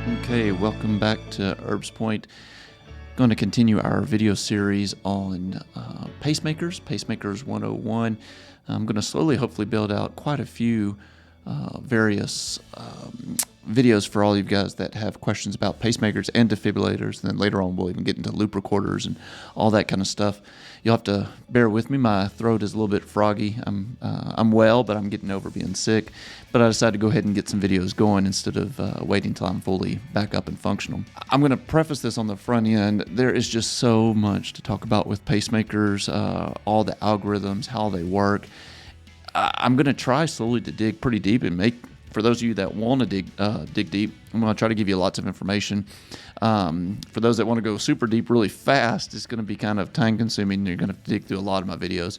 Okay, welcome back to Herbs Point. Going to continue our video series on Pacemakers 101. I'm going to slowly, hopefully, build out quite a few various videos for all you guys that have questions about pacemakers and defibrillators. And then later on, we'll even get into loop recorders and all that kind of stuff. You'll have to bear with me. My throat is a little bit froggy. I'm well, but I'm getting over being sick. But I decided to go ahead and get some videos going instead of waiting until I'm fully back up and functional. I'm going to preface this on the front end. There is just so much to talk about with pacemakers, all the algorithms, how they work. I'm going to try slowly to dig pretty deep and for those of you that want to dig deep, I'm going to try to give you lots of information. For those that want to go super deep really fast, it's going to be kind of time consuming. You're going to have to dig through a lot of my videos.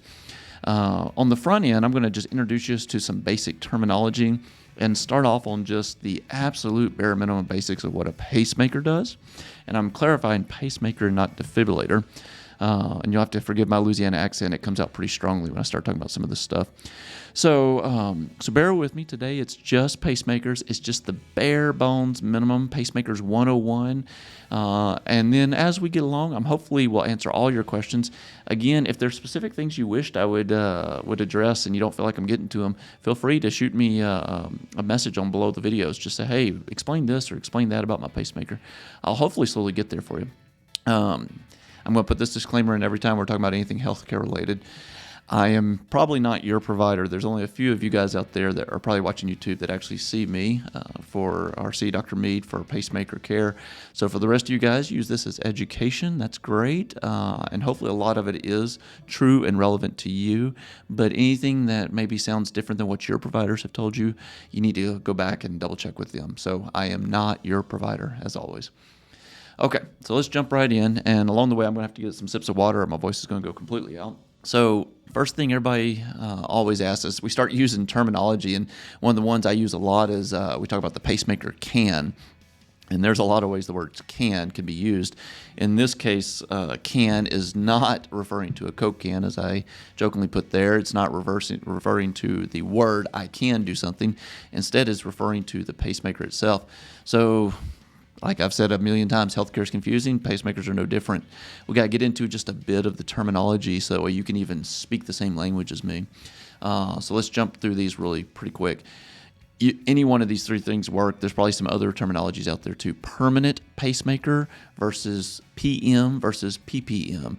On the front end, I'm going to just introduce you to some basic terminology and start off on just the absolute bare minimum basics of what a pacemaker does. And I'm clarifying pacemaker, not defibrillator. And you'll have to forgive my Louisiana accent. It comes out pretty strongly when I start talking about some of this stuff. So bear with me today. It's just pacemakers. It's just the bare bones minimum, Pacemakers 101. And then as we get along, hopefully will answer all your questions. Again, if there's specific things you wished I would address and you don't feel like I'm getting to them, feel free to shoot me a message on below the videos. Just say, hey, explain this or explain that about my pacemaker. I'll hopefully slowly get there for you. I'm going to put this disclaimer in every time we're talking about anything healthcare related. I am probably not your provider. There's only a few of you guys out there that are probably watching YouTube that actually see me see Dr. Mead for pacemaker care. So for the rest of you guys, use this as education. That's great. And hopefully a lot of it is true and relevant to you. But anything that maybe sounds different than what your providers have told you, you need to go back and double check with them. So I am not your provider, as always. Okay, so let's jump right in, and along the way, I'm going to have to get some sips of water, or my voice is going to go completely out. So first thing everybody always asks is, we start using terminology, and one of the ones I use a lot is we talk about the pacemaker can, and there's a lot of ways the word can be used. In this case, can is not referring to a Coke can, as I jokingly put there. It's not referring to the word I can do something. Instead, it's referring to the pacemaker itself. So like I've said a million times, healthcare is confusing. Pacemakers are no different. We got to get into just a bit of the terminology so you can even speak the same language as me. So let's jump through these really pretty quick. Any one of these three things work. There's probably some other terminologies out there too. Permanent pacemaker versus PM versus PPM.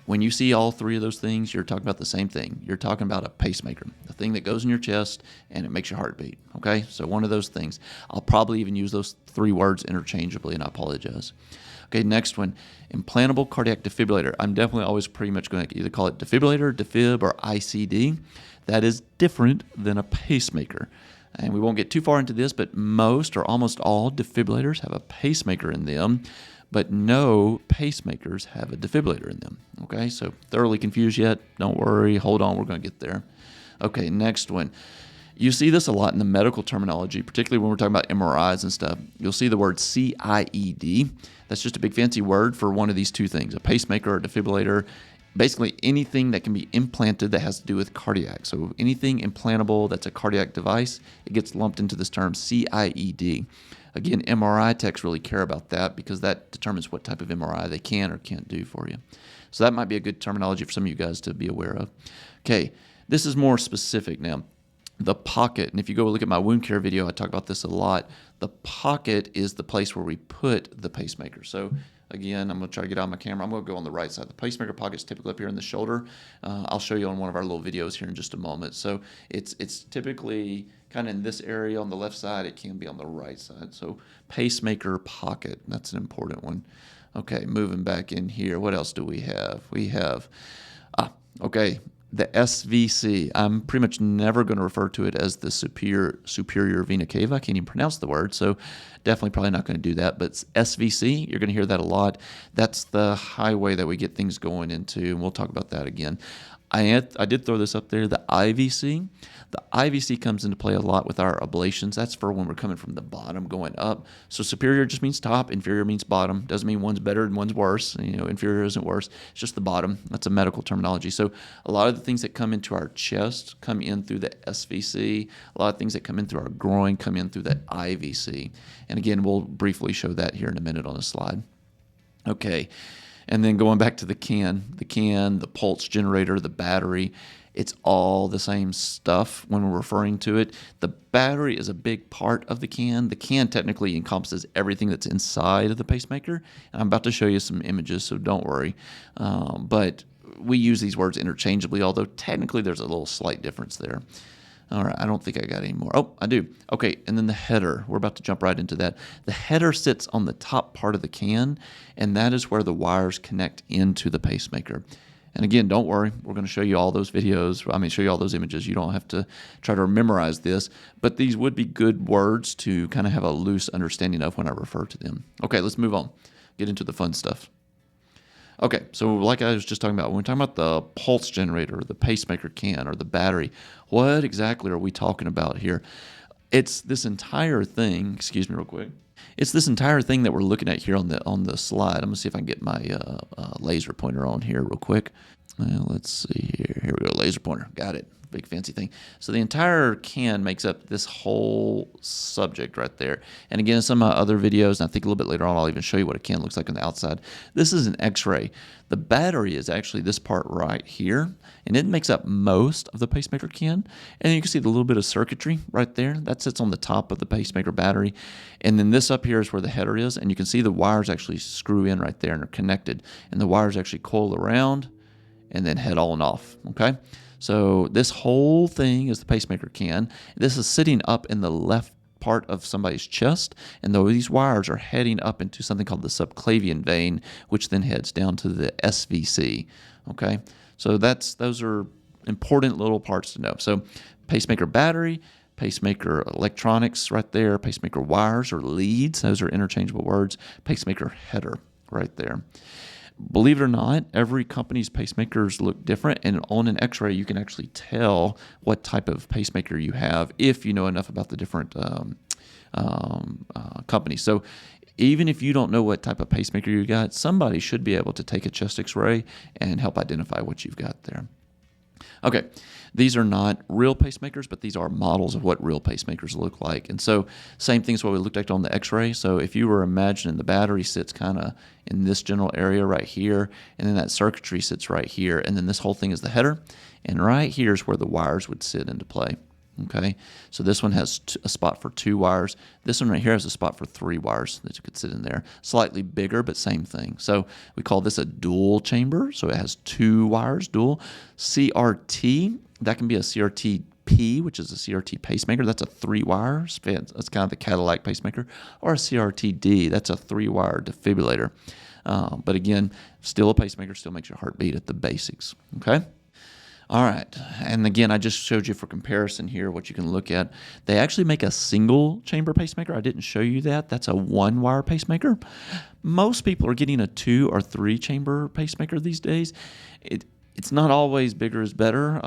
When you see all three of those things, you're talking about the same thing. You're talking about a pacemaker, the thing that goes in your chest and it makes your heart beat, okay? So one of those things. I'll probably even use those three words interchangeably, and I apologize. Okay, next one, implantable cardiac defibrillator. I'm definitely always pretty much going to either call it defibrillator, defib, or ICD. That is different than a pacemaker. And we won't get too far into this, but most or almost all defibrillators have a pacemaker in them, but no pacemakers have a defibrillator in them. Okay, so thoroughly confused yet? Don't worry, hold on, we're going to get there. Okay, next one. You see this a lot in the medical terminology, particularly when we're talking about MRIs and stuff. You'll see the word CIED. That's just a big fancy word for one of these two things, a pacemaker or a defibrillator. Basically anything that can be implanted that has to do with cardiac. So anything implantable that's a cardiac device, it gets lumped into this term CIED. Again, MRI techs really care about that because that determines what type of MRI they can or can't do for you. So that might be a good terminology for some of you guys to be aware of. Okay, this is more specific now. The pocket, and if you go look at my wound care video, I talk about this a lot. The pocket is the place where we put the pacemaker. So again, I'm going to try to get out my camera. I'm going to go on the right side. The pacemaker pocket is typically up here in the shoulder. I'll show you on one of our little videos here in just a moment. So it's typically kind of in this area on the left side. It can be on the right side. So pacemaker pocket, that's an important one. Okay, moving back in here. What else do we have? We have, the SVC. I'm pretty much never going to refer to it as the superior vena cava. I can't even pronounce the word, so definitely probably not going to do that. But SVC, you're going to hear that a lot. That's the highway that we get things going into, and we'll talk about that again. I did throw this up there, the IVC. The IVC comes into play a lot with our ablations. That's for when we're coming from the bottom going up. So superior just means top, inferior means bottom. Doesn't mean one's better and one's worse. Inferior isn't worse. It's just the bottom. That's a medical terminology. So a lot of the things that come into our chest come in through the SVC. A lot of things that come in through our groin come in through the IVC. And again, we'll briefly show that here in a minute on a slide. Okay. And then going back to the can, the pulse generator, the battery, it's all the same stuff when we're referring to it. The battery is a big part of the can. The can technically encompasses everything that's inside of the pacemaker. And I'm about to show you some images, so don't worry. But we use these words interchangeably, although technically there's a little slight difference there. All right, I don't think I got any more. Oh, I do. Okay, and then the header. We're about to jump right into that. The header sits on the top part of the can, and that is where the wires connect into the pacemaker. And again, don't worry. We're going to show you all those videos. Show you all those images. You don't have to try to memorize this, but these would be good words to kind of have a loose understanding of when I refer to them. Okay, let's move on. Get into the fun stuff. Okay, so like I was just talking about, when we're talking about the pulse generator, the pacemaker can, or the battery, what exactly are we talking about here? It's this entire thing, excuse me real quick. It's this entire thing that we're looking at here on the slide. I'm going to see if I can get my laser pointer on here real quick. Let's see here. Here we go, laser pointer. Got it. Big fancy thing. So the entire can makes up this whole subject right there. And again, in some of my other videos, and I think a little bit later on, I'll even show you what a can looks like on the outside. This is an X-ray. The battery is actually this part right here, and it makes up most of the pacemaker can. And you can see the little bit of circuitry right there. That sits on the top of the pacemaker battery. And then this up here is where the header is, and you can see the wires actually screw in right there and are connected. And the wires actually coil around and then head on off, okay? So this whole thing is the pacemaker can. This is sitting up in the left part of somebody's chest, and these wires are heading up into something called the subclavian vein, which then heads down to the SVC. Okay, so those are important little parts to know. So pacemaker battery, pacemaker electronics right there, pacemaker wires or leads, those are interchangeable words, pacemaker header right there. Believe it or not, every company's pacemakers look different, and on an X-ray you can actually tell what type of pacemaker you have if you know enough about the different companies. So even if you don't know what type of pacemaker you got, somebody should be able to take a chest X-ray and help identify what you've got there. Okay, these are not real pacemakers, but these are models of what real pacemakers look like. And so same thing as what we looked at on the X-ray. So if you were imagining the battery sits kind of in this general area right here, and then that circuitry sits right here, and then this whole thing is the header, and right here is where the wires would sit into play. Okay, so this one has a spot for 2 wires. This one right here has a spot for 3 wires that you could sit in there. Slightly bigger, but same thing. So we call this a dual chamber. So it has 2 wires, dual. CRT, that can be a CRT-P, which is a CRT pacemaker. That's a 3-wire. That's kind of the Cadillac pacemaker. Or a CRT-D, that's a 3-wire defibrillator. But again, still a pacemaker, still makes your heart beat at the basics. Okay? All right, and again, I just showed you for comparison here what you can look at. They actually make a single chamber pacemaker. I didn't show you that. That's a 1-wire pacemaker. Most people are getting a 2 or 3 chamber pacemaker these days. It's not always bigger is better.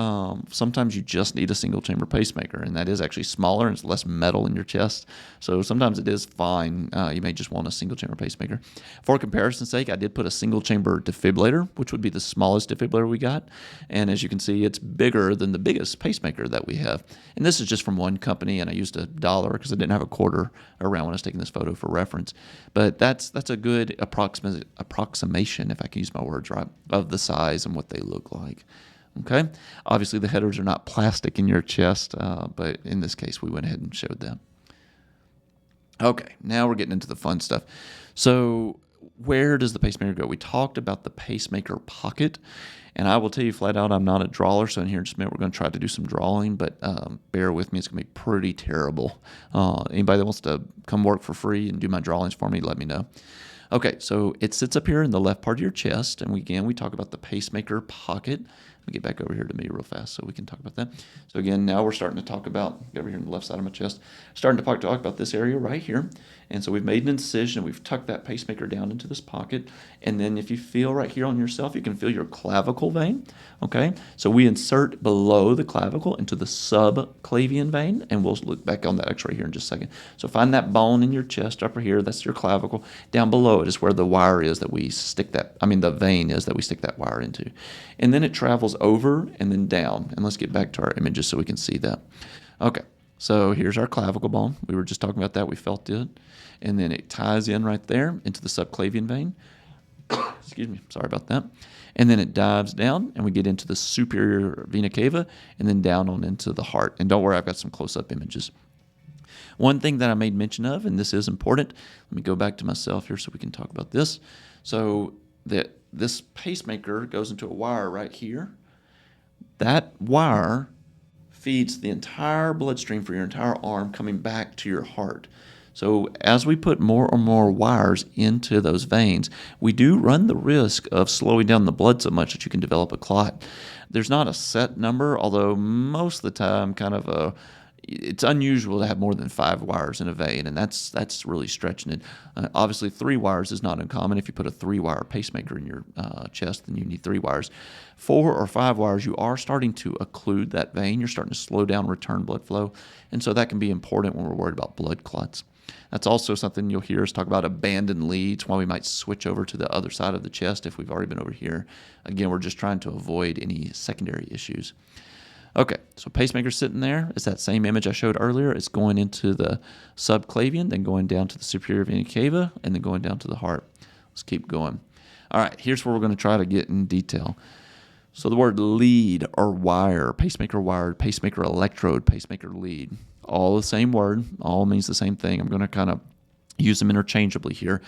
Sometimes you just need a single chamber pacemaker, and that is actually smaller and it's less metal in your chest. So sometimes it is fine. You may just want a single chamber pacemaker. For comparison's sake, I did put a single chamber defibrillator, which would be the smallest defibrillator we got. And as you can see, it's bigger than the biggest pacemaker that we have. And this is just from one company, and I used $1 because I didn't have a quarter around when I was taking this photo for reference. But that's a good approximation, if I can use my words right, of the size and what they look like. Okay, obviously the headers are not plastic in your chest, but in this case we went ahead and showed that. Okay, now we're getting into the fun stuff. So where does the pacemaker go? We talked about the pacemaker pocket, and I will tell you flat out, I'm not a drawer, so in here in just a minute we're going to try to do some drawing, but bear with me, it's going to be pretty terrible. Anybody that wants to come work for free and do my drawings for me, let me know. Okay, so it sits up here in the left part of your chest, and we talk about the pacemaker pocket. I'm me get back over here to me real fast so we can talk about that. So again, now we're starting to talk about, over here on the left side of my chest, starting to talk about this area right here. And so we've made an incision, we've tucked that pacemaker down into this pocket. And then if you feel right here on yourself, you can feel your clavicle vein, okay? So we insert below the clavicle into the subclavian vein, and we'll look back on that x-ray here in just a second. So find that bone in your chest upper here, that's your clavicle. Down below it is where the wire is that we stick that, the vein is that we stick that wire into. And then it travels over and then down. And let's get back to our images so we can see that. Okay, so here's our clavicle bone. We were just talking about that, we felt it. And then it ties in right there into the subclavian vein. Excuse me, sorry about that. And then it dives down and we get into the superior vena cava and then down on into the heart. And don't worry, I've got some close-up images. One thing that I made mention of, and this is important, let me go back to myself here so we can talk about this. So that this pacemaker goes into a wire right here. That wire feeds the entire bloodstream for your entire arm coming back to your heart. So as we put more and more wires into those veins, we do run the risk of slowing down the blood so much that you can develop a clot. There's not a set number, although most of the time it's unusual to have more than 5 wires in a vein, and that's really stretching it. Obviously, 3 wires is not uncommon. If you put a 3-wire pacemaker in your chest, then you need 3 wires. 4 or 5 wires, you are starting to occlude that vein. You're starting to slow down return blood flow, and so that can be important when we're worried about blood clots. That's also something you'll hear us talk about abandoned leads, why we might switch over to the other side of the chest if we've already been over here. Again, we're just trying to avoid any secondary issues. Okay, so pacemaker sitting there. It's that same image I showed earlier. It's going into the subclavian, then going down to the superior vena cava, and then going down to the heart. Let's keep going. All right, here's where we're going to try to get in detail. So the word lead or wire, pacemaker electrode, pacemaker lead, all the same word, all means the same thing. I'm going to kind of use them interchangeably here.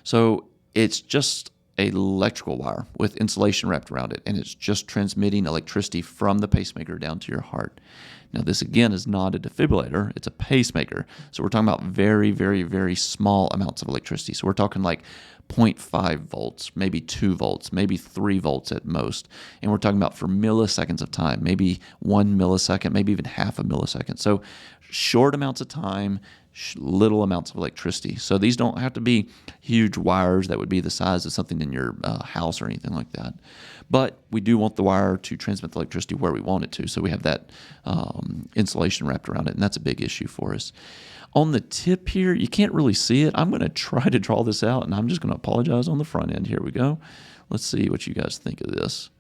So it's just an electrical wire with insulation wrapped around it, and it's just transmitting electricity from the pacemaker down to your heart. Now, this again is not a defibrillator, it's a pacemaker. So we're talking about very, very, very small amounts of electricity. So we're talking like 0.5 volts, maybe 2 volts, maybe 3 volts at most. And we're talking about for milliseconds of time, maybe 1 millisecond, maybe even half a millisecond. So short amounts of time, little amounts of electricity. So these don't have to be huge wires that would be the size of something in your house or anything like that. But we do want the wire to transmit the electricity where we want it to. So we have that insulation wrapped around it, and that's a big issue for us. On the tip here, you can't really see it. I'm going to try to draw this out, and I'm just going to apologize on the front end. Here we go. Let's see what you guys think of this.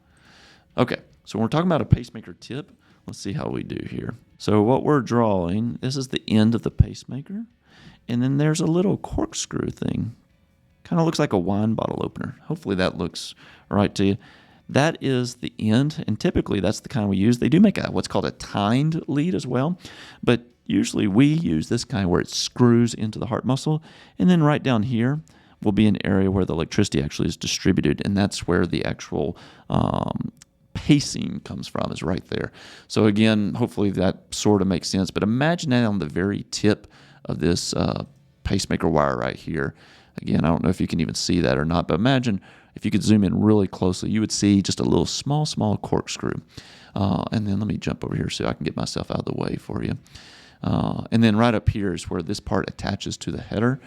Okay, so when we're talking about a pacemaker tip, let's see how we do here. So what we're drawing, this is the end of the pacemaker, and then there's a little corkscrew thing. Kind of looks like a wine bottle opener. Hopefully that looks right to you. That is the end, and typically that's the kind we use. They do make what's called a tined lead as well, but usually we use this kind where it screws into the heart muscle, and then right down here will be an area where the electricity actually is distributed, and that's where the actual pacing comes from, is right there. So again, hopefully that sort of makes sense, but imagine that on the very tip of this pacemaker wire right here. Again, I don't know if you can even see that or not, but imagine if you could zoom in really closely, you would see just a little small corkscrew. And then let me jump over here so I can get myself out of the way for you. And then right up here is where this part attaches to the header.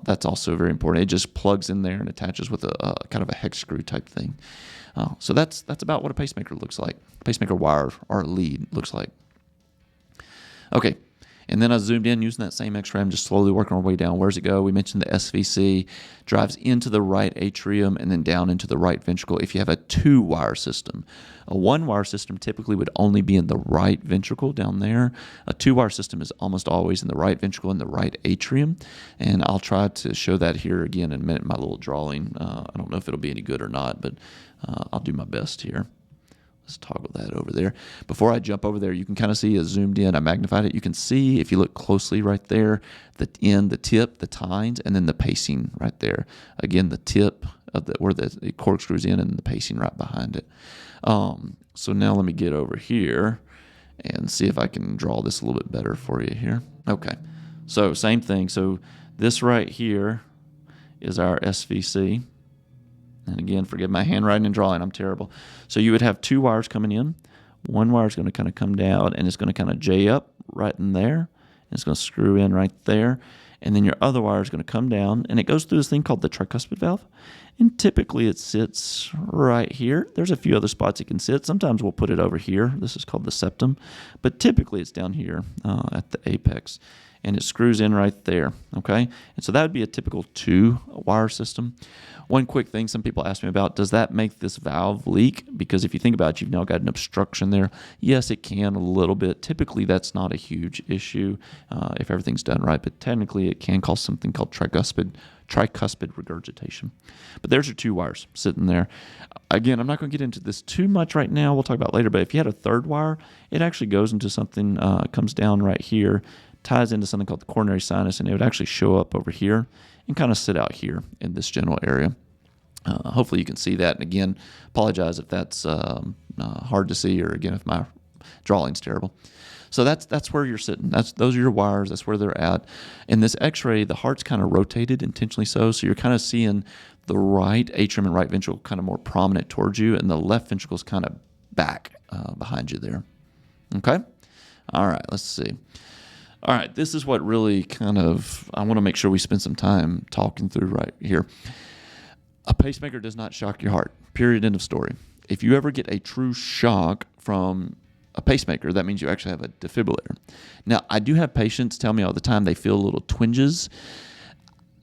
That's also very important. It just plugs in there and attaches with a kind of a hex screw type thing. So that's about what a pacemaker looks like. Pacemaker wire or lead looks like. Okay. And then I zoomed in using that same X-ray. I'm just slowly working our way down. Where's it go? We mentioned the SVC drives into the right atrium and then down into the right ventricle if you have a 2-wire system. A 1-wire system typically would only be in the right ventricle down there. A 2-wire system is almost always in the right ventricle and the right atrium. And I'll try to show that here again in a minute in my little drawing. I don't know if it'll be any good or not, but I'll do my best here. Let's toggle that over there. Before I jump over there, you can kind of see it zoomed in. I magnified it. You can see, if you look closely right there, the end, the tip, the tines, and then the pacing right there. Again, the tip of where the corkscrew's in and the pacing right behind it. So now let me get over here and see if I can draw this a little bit better for you here. Okay, so same thing. So this right here is our SVC. And again, forgive my handwriting and drawing. I'm terrible. So you would have 2 wires coming in. One wire is going to kind of come down, and it's going to kind of J up right in there. And it's going to screw in right there. And then your other wire is going to come down, and it goes through this thing called the tricuspid valve. And typically it sits right here. There's a few other spots it can sit. Sometimes we'll put it over here. This is called the septum. But typically it's down here at the apex. And it screws in right there, okay? And so that would be a typical 2-wire system. One quick thing some people ask me about, does that make this valve leak? Because if you think about it, you've now got an obstruction there. Yes, it can a little bit. Typically, that's not a huge issue if everything's done right, but technically it can cause something called tricuspid regurgitation. But there's your 2 wires sitting there. Again, I'm not going to get into this too much right now. We'll talk about it later, but if you had a 3rd wire, it actually goes into something, comes down right here, ties into something called the coronary sinus, and it would actually show up over here and kind of sit out here in this general area. Hopefully you can see that. And again, apologize if that's hard to see, or again, if my drawing's terrible. So that's where you're sitting. Those are your wires. That's where they're at. In this X-ray, the heart's kind of rotated intentionally so you're kind of seeing the right atrium and right ventricle kind of more prominent towards you, and the left ventricle is kind of back behind you there. Okay? All right, let's see. All right, this is what really kind of, I want to make sure we spend some time talking through right here. A pacemaker does not shock your heart, period, end of story. If you ever get a true shock from a pacemaker, that means you actually have a defibrillator. Now, I do have patients tell me all the time they feel little twinges.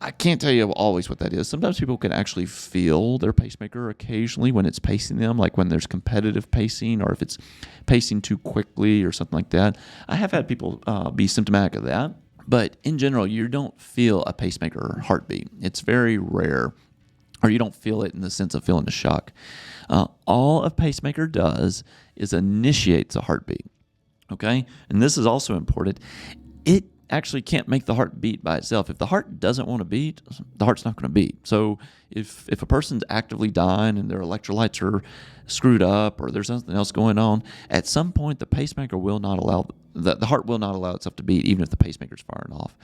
I can't tell you always what that is. Sometimes people can actually feel their pacemaker occasionally when it's pacing them, like when there's competitive pacing or if it's pacing too quickly or something like that. I have had people be symptomatic of that, but in general, you don't feel a pacemaker heartbeat. It's very rare, or you don't feel it in the sense of feeling a shock. All a pacemaker does is initiates a heartbeat, okay? And this is also important. It actually can't make the heart beat by itself. If the heart doesn't want to beat, the heart's not going to beat. So if a person's actively dying and their electrolytes are screwed up or there's something else going on, at some point the pacemaker will not allow, the heart will not allow itself to beat even if the pacemaker's firing off.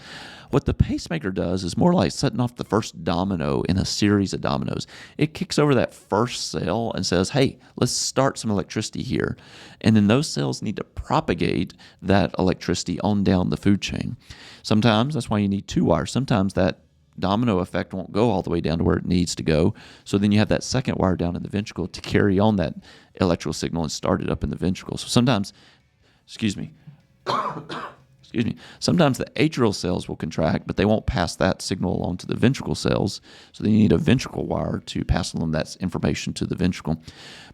What the pacemaker does is more like setting off the first domino in a series of dominoes. It kicks over that first cell and says, hey, let's start some electricity here. And then those cells need to propagate that electricity on down the food chain. Sometimes that's why you need 2 wires. Sometimes that domino effect won't go all the way down to where it needs to go. So then you have that second wire down in the ventricle to carry on that electrical signal and start it up in the ventricle. So sometimes, sometimes the atrial cells will contract, but they won't pass that signal along to the ventricle cells. So then you need a ventricle wire to pass along that information to the ventricle.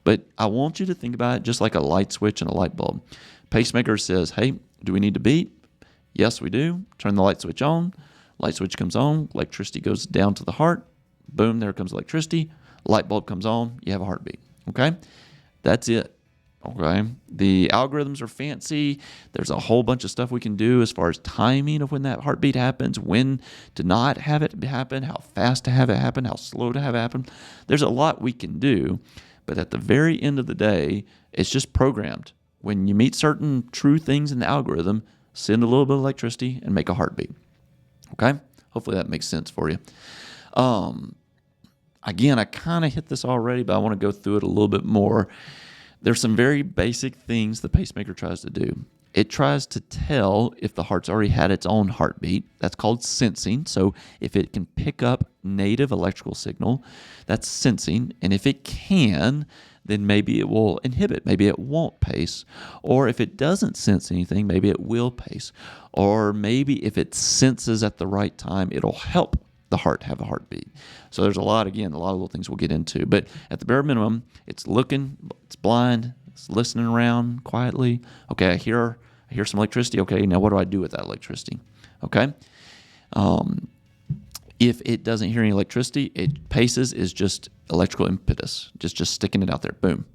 But I want you to think about it just like a light switch and a light bulb. Pacemaker says, hey, do we need to beat? Yes, we do. Turn the light switch on. Light switch comes on. Electricity goes down to the heart. Boom, there comes electricity. Light bulb comes on. You have a heartbeat. Okay? That's it. Okay? The algorithms are fancy. There's a whole bunch of stuff we can do as far as timing of when that heartbeat happens, when to not have it happen, how fast to have it happen, how slow to have it happen. There's a lot we can do, but at the very end of the day, it's just programmed. When you meet certain true things in the algorithm, send a little bit of electricity and make a heartbeat. Okay? Hopefully that makes sense for you. Again, I kind of hit this already, but I want to go through it a little bit more. There's some very basic things the pacemaker tries to do. It tries to tell if the heart's already had its own heartbeat. That's called sensing. So if it can pick up native electrical signal, that's sensing. And if it can, then maybe it will inhibit. Maybe it won't pace. Or if it doesn't sense anything, maybe it will pace. Or maybe if it senses at the right time, it'll help the heart have a heartbeat. So there's a lot of little things we'll get into. But at the bare minimum, it's looking, it's blind, it's listening around quietly. Okay, I hear some electricity. Okay, now what do I do with that electricity? Okay. If it doesn't hear any electricity, it paces is just electrical impetus, just sticking it out there, boom.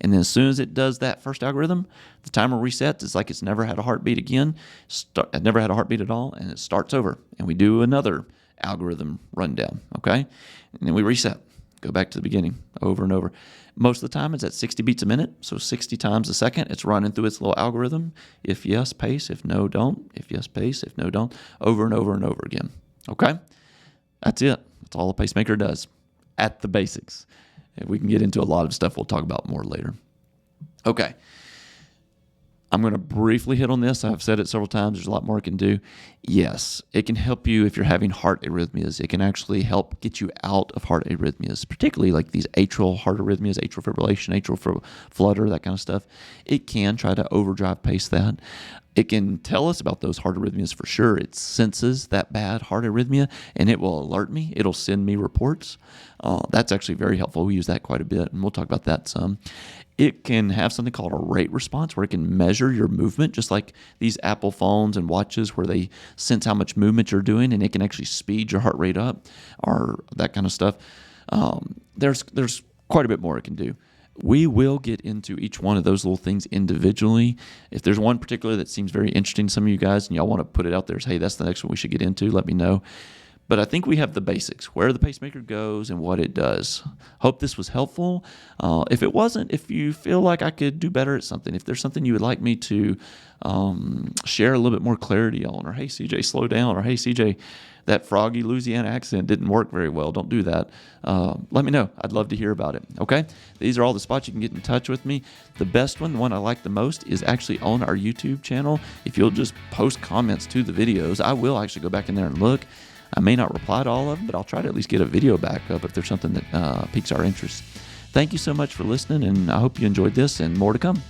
And then as soon as it does that first algorithm, the timer resets. It's like it's never had a heartbeat again. It never had a heartbeat at all, and it starts over. And we do another algorithm rundown, okay? And then we reset, go back to the beginning over and over. Most of the time it's at 60 beats a minute, so 60 times a second. It's running through its little algorithm. If yes, pace. If no, don't. If yes, pace. If no, don't. Over and over and over again, okay? That's it. That's all a pacemaker does. at the basics. And we can get into a lot of stuff we'll talk about more later. Okay. I'm going to briefly hit on this. I've said it several times. There's a lot more it can do. Yes, it can help you if you're having heart arrhythmias. It can actually help get you out of heart arrhythmias, particularly like these atrial heart arrhythmias, atrial fibrillation, atrial flutter, that kind of stuff. It can try to overdrive pace that. It can tell us about those heart arrhythmias for sure. It senses that bad heart arrhythmia, and it will alert me. It'll send me reports. That's actually very helpful. We use that quite a bit, and we'll talk about that some. It can have something called a rate response where it can measure your movement, just like these Apple phones and watches where they sense how much movement you're doing, and it can actually speed your heart rate up or that kind of stuff. There's quite a bit more it can do. We will get into each one of those little things individually. If there's one particular that seems very interesting to some of you guys and y'all want to put it out there as, hey, that's the next one we should get into, let me know. But I think we have the basics, where the pacemaker goes and what it does. Hope this was helpful. If it wasn't, if you feel like I could do better at something, if there's something you would like me to share a little bit more clarity on, or hey, CJ, slow down, or hey, CJ, that froggy Louisiana accent didn't work very well. Don't do that. Let me know. I'd love to hear about it. Okay? These are all the spots you can get in touch with me. The best one, the one I like the most, is actually on our YouTube channel. If you'll just post comments to the videos, I will actually go back in there and look. I may not reply to all of them, but I'll try to at least get a video back up if there's something that piques our interest. Thank you so much for listening, and I hope you enjoyed this and more to come.